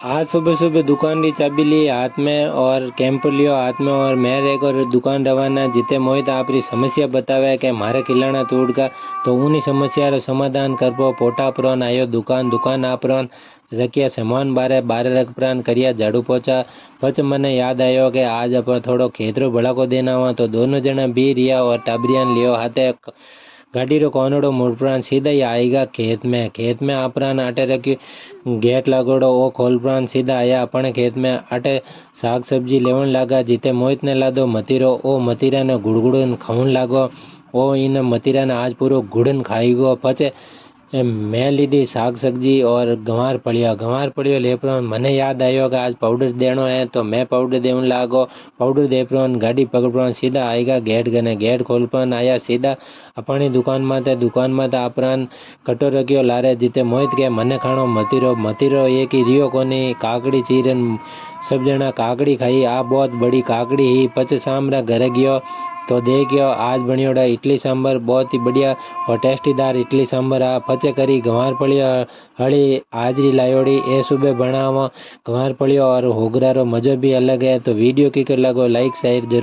आज सुबह सुबह दुकान की चाबी ली हाथ में और कैंप लियो हाथ में और मैं एक दुकान रवाना जीते मोहित आपरी समस्या बतावे कि मारे किलाना तोड़ का तो उन्हीं समस्या रो समाधान करपो पोटा प्रन आयो दुकान आपरन रखिया सामान बारे बारे रख प्रान करिया झाड़ू पोछा पच मने याद आयो कि आज अपन थोड़ो खेतरो भला को देना हुआ तो दोनों जना बी रिया और टाबरियान लियो हाथे गाड़ी रो कोनड़ो मुड़प्रान सीधा ही आएगा खेत में आपरान आटे रखी गेट लागोड़ो ओ खोलप्रान सीधा आया अपने खेत में आटे साग सब्जी लेवन लागा जीते मोहित ने लादो मतीरो ओ मतीरा ने गुड़गुड़न खाऊन लागो ओ इन मतीरा ने आज पूरो गुड़न खाई गो पचे मैं लीधी साग सब्जी और गंवार पड़ियो लेपरो मने याद आयो कि आज पाउडर देनो है तो मैं पाउडर देवन लागो पाउडर देपरो गाड़ी पकड़ो सीधा आएगा गेट खोलपन आया सीधा अपनी दुकान में अपरान कटो रखियो लारे जीते मोहित के मने खाणो मतीरो एक ही रियो कोनी काकड़ी चीरन सब जना काकड़ी खाई आ बहुत बड़ी काकड़ी ही पच सामरा घर गयो तो देखियो आज बनियोड़ा इडली सांभर बहुत ही बढ़िया और टेस्टीदार इडली सांभर आ पचे करी गंवार पड़ियो हड़ी हाजरी लायोड़ी ए सुबह बनावा गंवार पड़ियो और होगरा रो मजो भी अलग है। तो वीडियो की कर लगो लाइक शेयर जरूर।